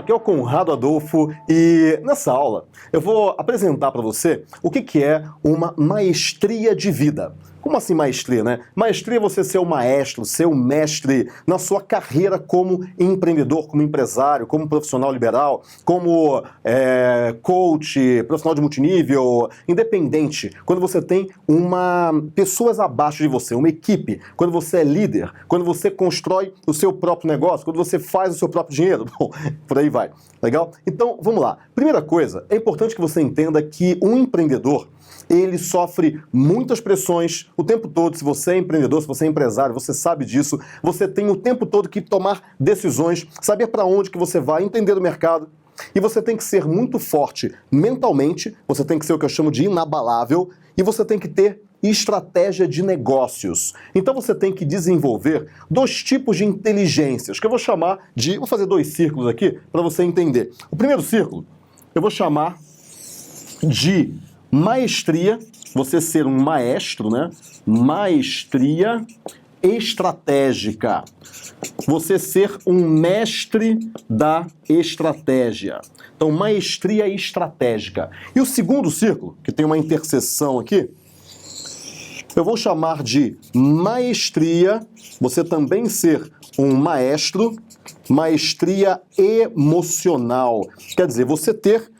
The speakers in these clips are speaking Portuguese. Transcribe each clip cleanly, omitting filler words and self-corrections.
aqui é o Conrado Adolfo e nessa aula eu vou apresentar para você o que é uma maestria de vida. Como assim maestria, né? Maestria é você ser o maestro, ser o mestre na sua carreira como empreendedor, como empresário, como profissional liberal, como coach, profissional de multinível, independente. Quando você tem pessoas abaixo de você, uma equipe, quando você é líder, quando você constrói o seu próprio negócio, quando você faz o seu próprio dinheiro, bom, por aí vai. Legal? Então, vamos lá. Primeira coisa, é importante que você entenda que um empreendedor, ele sofre muitas pressões o tempo todo. Se você é empreendedor, se você é empresário, você sabe disso. Você tem o tempo todo que tomar decisões, saber para onde que você vai, entender o mercado. E você tem que ser muito forte mentalmente, você tem que ser o que eu chamo de inabalável, e você tem que ter estratégia de negócios. Então você tem que desenvolver dois tipos de inteligências, que eu vou chamar de... Vou fazer dois círculos aqui para você entender. O primeiro círculo eu vou chamar de maestria, você ser um maestro, né? Maestria estratégica. Você ser um mestre da estratégia. Então, maestria estratégica. E o segundo círculo, que tem uma interseção aqui, eu vou chamar de maestria, você também ser um maestro, maestria emocional. Quer dizer, você ter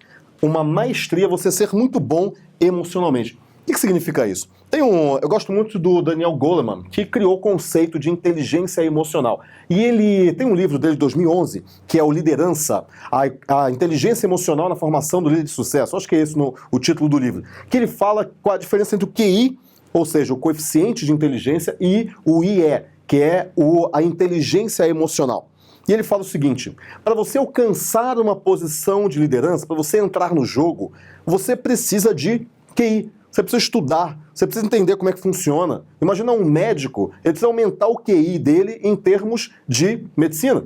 uma maestria, você ser muito bom emocionalmente. O que significa isso? Eu gosto muito do Daniel Goleman, que criou o conceito de inteligência emocional. E ele tem um livro dele de 2011, que é o Liderança, a inteligência emocional na formação do líder de sucesso. Acho que é esse o título do livro. Que ele fala qual a diferença entre o QI, ou seja, o coeficiente de inteligência, e o IE, que é a inteligência emocional. E ele fala o seguinte: para você alcançar uma posição de liderança, para você entrar no jogo, você precisa de QI. Você precisa estudar, você precisa entender como é que funciona. Imagina um médico, ele precisa aumentar o QI dele em termos de medicina.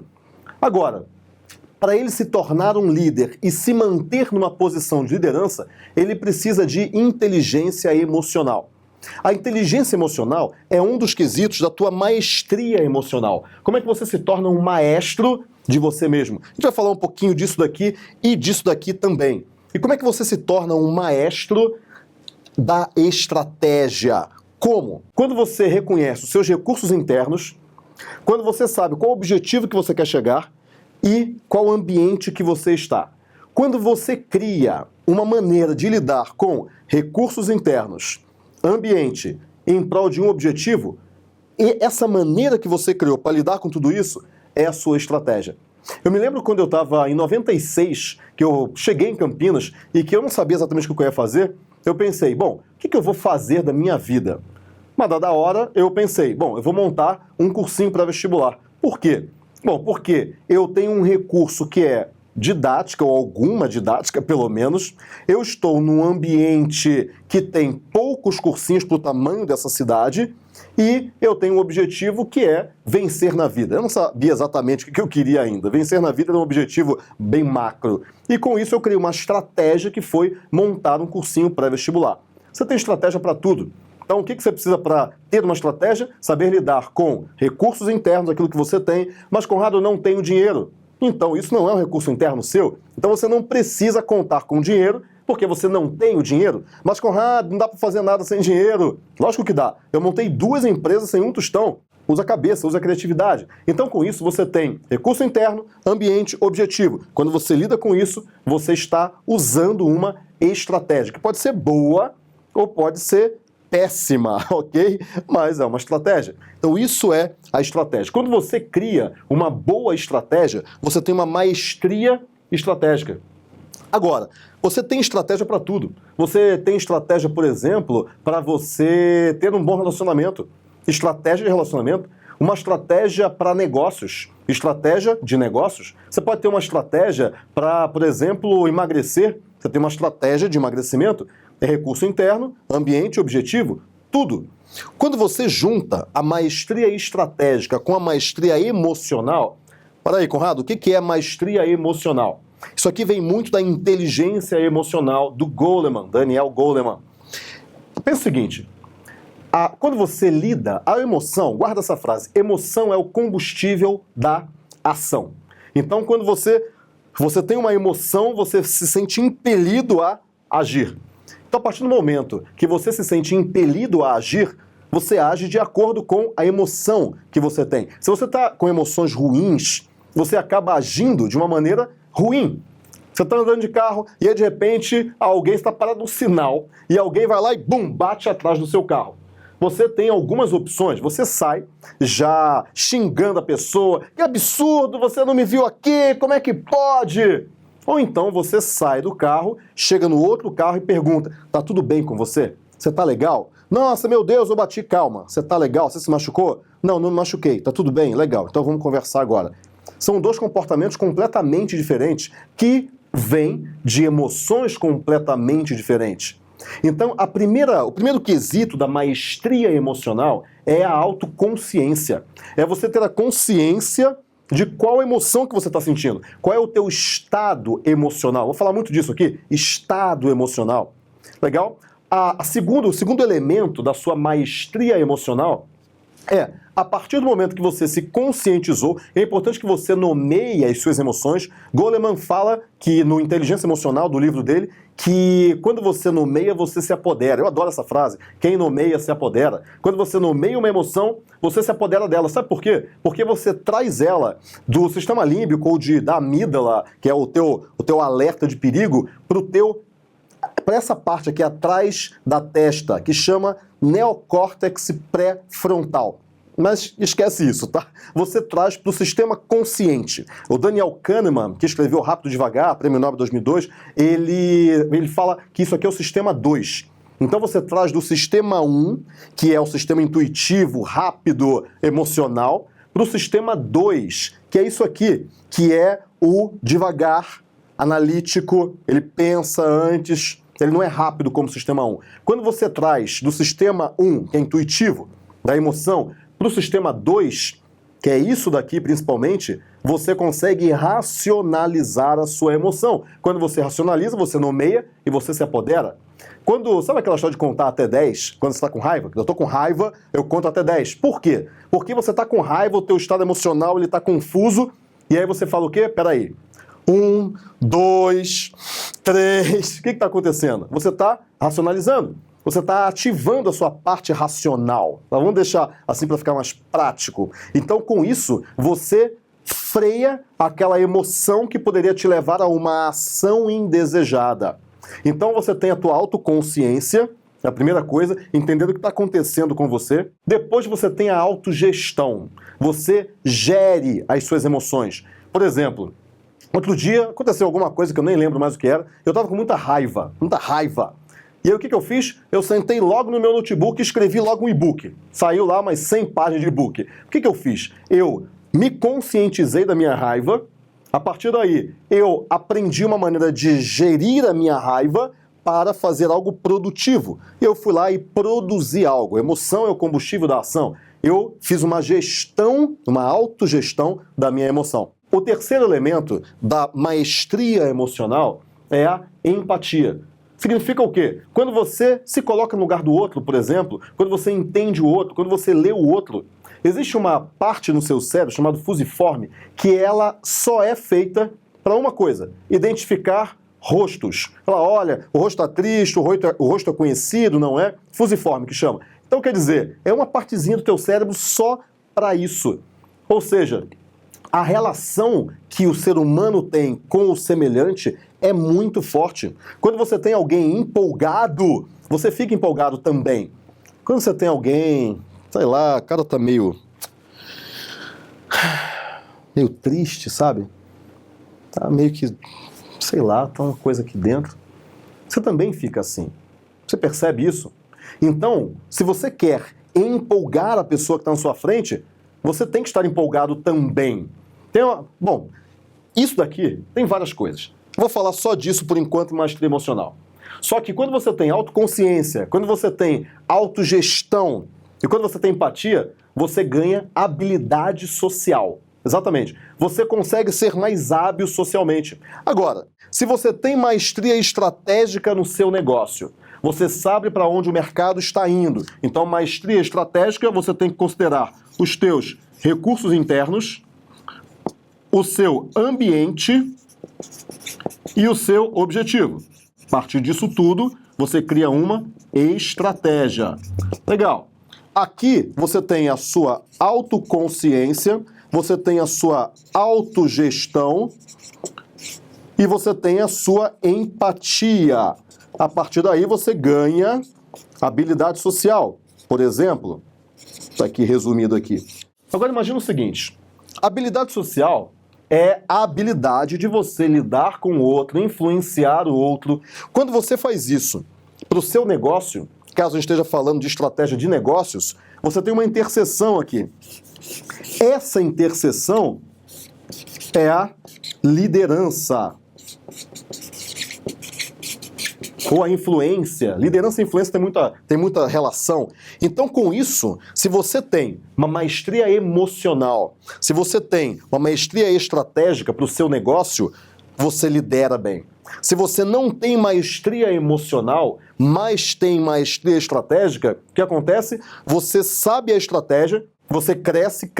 Agora, para ele se tornar um líder e se manter numa posição de liderança, ele precisa de inteligência emocional. A inteligência emocional é um dos quesitos da tua maestria emocional. Como é que você se torna um maestro de você mesmo? A gente vai falar um pouquinho disso daqui e disso daqui também. E como é que você se torna um maestro da estratégia? Como? Quando você reconhece os seus recursos internos, quando você sabe qual o objetivo que você quer chegar e qual ambiente que você está. Quando você cria uma maneira de lidar com recursos internos, ambiente, em prol de um objetivo, e essa maneira que você criou para lidar com tudo isso é a sua estratégia. Eu me lembro quando eu estava em 96, que eu cheguei em Campinas e que eu não sabia exatamente o que eu ia fazer. Eu pensei, bom, o que eu vou fazer da minha vida? Mas dada hora, eu pensei, bom, eu vou montar um cursinho para vestibular. Por quê? Bom, porque eu tenho um recurso que é didática, ou alguma didática, pelo menos. Eu estou num ambiente que tem poucos cursinhos para o tamanho dessa cidade e eu tenho um objetivo que é vencer na vida. Eu não sabia exatamente o que eu queria ainda. Vencer na vida era um objetivo bem macro. E com isso eu criei uma estratégia que foi montar um cursinho pré-vestibular. Você tem estratégia para tudo. Então, o que você precisa para ter uma estratégia? Saber lidar com recursos internos, aquilo que você tem. Mas, Conrado, eu não tenho dinheiro. Então, isso não é um recurso interno seu. Então, você não precisa contar com dinheiro, porque você não tem o dinheiro. Mas, Conrado, não dá para fazer nada sem dinheiro. Lógico que dá. Eu montei 2 empresas sem um tostão. Usa a cabeça, usa a criatividade. Então, com isso, você tem recurso interno, ambiente, objetivo. Quando você lida com isso, você está usando uma estratégia, que pode ser boa ou pode ser péssima, ok? Mas é uma estratégia. Então isso é a estratégia. Quando você cria uma boa estratégia, você tem uma maestria estratégica. Agora, você tem estratégia para tudo. Você tem estratégia, por exemplo, para você ter um bom relacionamento. Estratégia de relacionamento. Uma estratégia para negócios. Estratégia de negócios. Você pode ter uma estratégia para, por exemplo, emagrecer. Você tem uma estratégia de emagrecimento. É recurso interno, ambiente, objetivo, tudo. Quando você junta a maestria estratégica com a maestria emocional... Para aí, Conrado, o que é maestria emocional? Isso aqui vem muito da inteligência emocional do Goleman, Daniel Goleman. Pensa o seguinte, quando você lida, a emoção, guarda essa frase, emoção é o combustível da ação. Então, quando você Você tem uma emoção, você se sente impelido a agir. Então, a partir do momento que você se sente impelido a agir, você age de acordo com a emoção que você tem. Se você está com emoções ruins, você acaba agindo de uma maneira ruim. Você está andando de carro e aí, de repente, alguém está parado no sinal e alguém vai lá e, bum, bate atrás do seu carro. Você tem algumas opções. Você sai já xingando a pessoa. Que absurdo, você não me viu aqui, como é que pode? Ou então você sai do carro, chega no outro carro e pergunta, tá tudo bem com você? Você tá legal? Nossa, meu Deus, eu bati, calma. Você tá legal? Você se machucou? Não, não me machuquei. Tá tudo bem? Legal. Então vamos conversar agora. São dois comportamentos completamente diferentes que vêm de emoções completamente diferentes. Então, o primeiro quesito da maestria emocional é a autoconsciência. É você ter a consciência de qual emoção que você está sentindo. Qual é o teu estado emocional. Vou falar muito disso aqui. Estado emocional. Legal? O segundo elemento da sua maestria emocional é, a partir do momento que você se conscientizou, é importante que você nomeie as suas emoções. Goleman fala que no Inteligência Emocional, do livro dele, que quando você nomeia, você se apodera. Eu adoro essa frase. Quem nomeia se apodera. Quando você nomeia uma emoção, você se apodera dela. Sabe por quê? Porque você traz ela do sistema límbico ou da amígdala, que é o teu alerta de perigo, para essa parte aqui atrás da testa, que chama neocórtex pré-frontal. Mas esquece isso, tá? Você traz para o sistema consciente. O Daniel Kahneman, que escreveu Rápido e Devagar, Prêmio Nobel 2002, ele fala que isso aqui é o sistema 2. Então você traz do sistema 1, que é o sistema intuitivo, rápido, emocional, para o sistema 2, que é isso aqui, que é o devagar, analítico, ele pensa antes, ele não é rápido como o sistema 1. Quando você traz do sistema 1, que é intuitivo, da emoção, para o sistema 2, que é isso daqui principalmente, você consegue racionalizar a sua emoção. Quando você racionaliza, você nomeia e você se apodera. Sabe aquela história de contar até 10? Quando você está com raiva? Eu estou com raiva, eu conto até 10. Por quê? Porque você está com raiva, o teu estado emocional está confuso, e aí você fala o quê? Peraí. 1, 2, 3... O que está acontecendo? Você está racionalizando. Você está ativando a sua parte racional. Vamos deixar assim para ficar mais prático. Então, com isso, você freia aquela emoção que poderia te levar a uma ação indesejada. Então, você tem a tua autoconsciência, a primeira coisa, entendendo o que está acontecendo com você. Depois, você tem a autogestão. Você gere as suas emoções. Por exemplo, outro dia aconteceu alguma coisa que eu nem lembro mais o que era. Eu estava com muita raiva. E aí o que eu fiz? Eu sentei logo no meu notebook e escrevi logo um e-book. Saiu lá umas 100 páginas de e-book. O que eu fiz? Eu me conscientizei da minha raiva. A partir daí, eu aprendi uma maneira de gerir a minha raiva para fazer algo produtivo. Eu fui lá e produzi algo. Emoção é o combustível da ação. Eu fiz uma gestão, uma autogestão da minha emoção. O terceiro elemento da maestria emocional é a empatia. Significa o quê? Quando você se coloca no lugar do outro, por exemplo, quando você entende o outro, quando você lê o outro, existe uma parte no seu cérebro chamada fusiforme que ela só é feita para uma coisa: identificar rostos. Ela olha, o rosto está triste, o rosto é conhecido, não é? Fusiforme que chama. Então quer dizer, é uma partezinha do teu cérebro só para isso. Ou seja, a relação que o ser humano tem com o semelhante é muito forte. Quando você tem alguém empolgado, você fica empolgado também. Quando você tem alguém, sei lá, o cara tá meio triste, sabe? Tá meio que, sei lá, tá uma coisa aqui dentro. Você também fica assim. Você percebe isso? Então, se você quer empolgar a pessoa que está na sua frente, você tem que estar empolgado também. Bom, isso daqui tem várias coisas. Vou falar só disso por enquanto em maestria emocional. Só que quando você tem autoconsciência, quando você tem autogestão e quando você tem empatia, você ganha habilidade social. Exatamente. Você consegue ser mais hábil socialmente. Agora, se você tem maestria estratégica no seu negócio, você sabe para onde o mercado está indo. Então, maestria estratégica, você tem que considerar os teus recursos internos, o seu ambiente e o seu objetivo. A partir disso tudo, você cria uma estratégia. Legal. Aqui você tem a sua autoconsciência, você tem a sua autogestão e você tem a sua empatia. A partir daí você ganha habilidade social, por exemplo. Está aqui resumido aqui. Agora imagina o seguinte, habilidade social é a habilidade de você lidar com o outro, influenciar o outro. Quando você faz isso para o seu negócio, caso eu esteja falando de estratégia de negócios, você tem uma interseção aqui. Essa interseção é a liderança. Ou a influência. Liderança e influência tem muita relação. Então, com isso, se você tem uma maestria emocional, se você tem uma maestria estratégica para o seu negócio, você lidera bem. Se você não tem maestria emocional, mas tem maestria estratégica, o que acontece? Você sabe a estratégia, você cresce,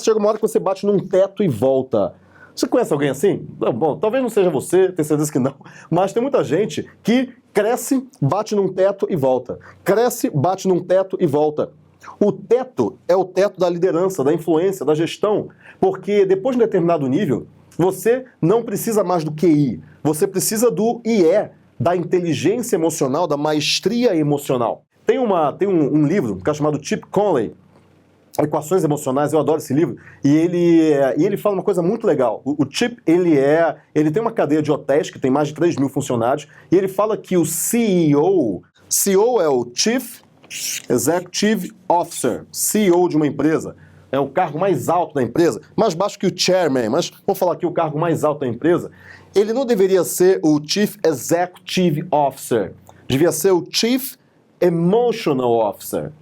chega uma hora que você bate num teto e volta. Você conhece alguém assim? Bom, talvez não seja você, tenho certeza que não, mas tem muita gente que cresce, bate num teto e volta. Cresce, bate num teto e volta. O teto é o teto da liderança, da influência, da gestão, porque depois de um determinado nível, você não precisa mais do QI, você precisa do IE, da inteligência emocional, da maestria emocional. Tem um livro que é chamado Chip Conley, Equações Emocionais, eu adoro esse livro, e ele fala uma coisa muito legal. O Chip, ele tem uma cadeia de hotéis que tem mais de 3.000 funcionários, e ele fala que o CEO é o Chief Executive Officer, CEO de uma empresa, é o cargo mais alto da empresa, mais baixo que o Chairman, mas vou falar aqui o cargo mais alto da empresa. Ele não deveria ser o Chief Executive Officer, devia ser o Chief Emotional Officer.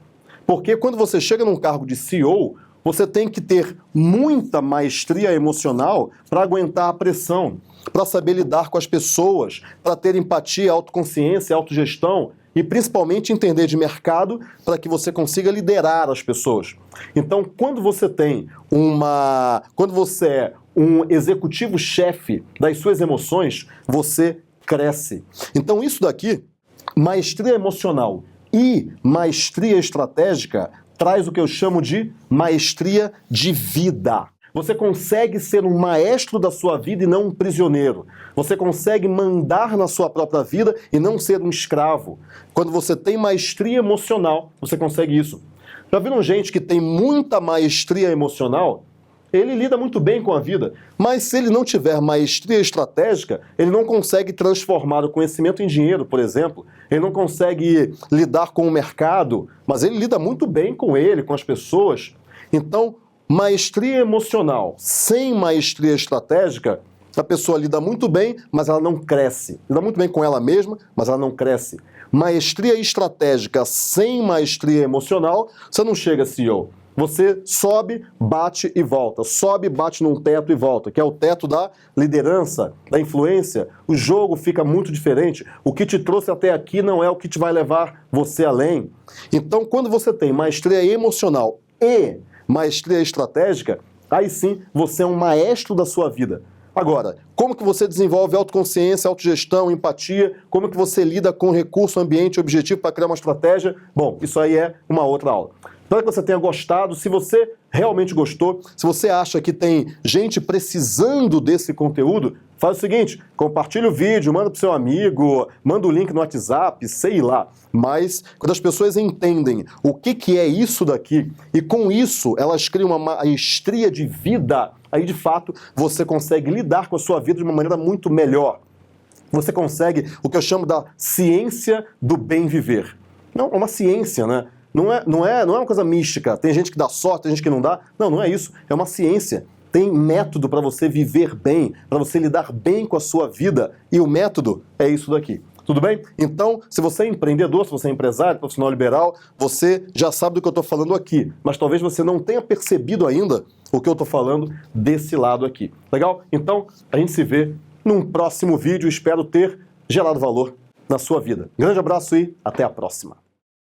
Porque quando você chega num cargo de CEO, você tem que ter muita maestria emocional para aguentar a pressão, para saber lidar com as pessoas, para ter empatia, autoconsciência, autogestão e principalmente entender de mercado para que você consiga liderar as pessoas. Então, quando você é um executivo-chefe das suas emoções, você cresce. Então, isso daqui, maestria emocional e maestria estratégica, traz o que eu chamo de maestria de vida. Você consegue ser um maestro da sua vida e não um prisioneiro. Você consegue mandar na sua própria vida e não ser um escravo. Quando você tem maestria emocional, você consegue isso. Já viram gente que tem muita maestria emocional? Ele lida muito bem com a vida, mas se ele não tiver maestria estratégica, ele não consegue transformar o conhecimento em dinheiro, por exemplo. Ele não consegue lidar com o mercado, mas ele lida muito bem com ele, com as pessoas. Então, maestria emocional sem maestria estratégica, a pessoa lida muito bem, mas ela não cresce. Lida muito bem com ela mesma, mas ela não cresce. Maestria estratégica sem maestria emocional, você não chega a CEO. Você sobe, bate e volta. Sobe, bate num teto e volta, que é o teto da liderança, da influência. O jogo fica muito diferente. O que te trouxe até aqui não é o que te vai levar você além. Então, quando você tem maestria emocional e maestria estratégica, aí sim você é um maestro da sua vida. Agora, como que você desenvolve autoconsciência, autogestão, empatia? Como que você lida com recurso, ambiente, objetivo para criar uma estratégia? Bom, isso aí é uma outra aula. Espero que você tenha gostado. Se você realmente gostou, se você acha que tem gente precisando desse conteúdo, faz o seguinte, compartilha o vídeo, manda para o seu amigo, manda o link no WhatsApp, sei lá. Mas quando as pessoas entendem o que é isso daqui e com isso elas criam uma maestria de vida, aí de fato você consegue lidar com a sua vida de uma maneira muito melhor. Você consegue o que eu chamo da ciência do bem viver. Não, é uma ciência, né? Não é uma coisa mística. Tem gente que dá sorte, tem gente que não dá. Não é isso. É uma ciência. Tem método para você viver bem, para você lidar bem com a sua vida. E o método é isso daqui. Tudo bem? Então, se você é empreendedor, se você é empresário, profissional liberal, você já sabe do que eu estou falando aqui. Mas talvez você não tenha percebido ainda o que eu estou falando desse lado aqui. Legal? Então, a gente se vê num próximo vídeo. Espero ter gerado valor na sua vida. Grande abraço e até a próxima.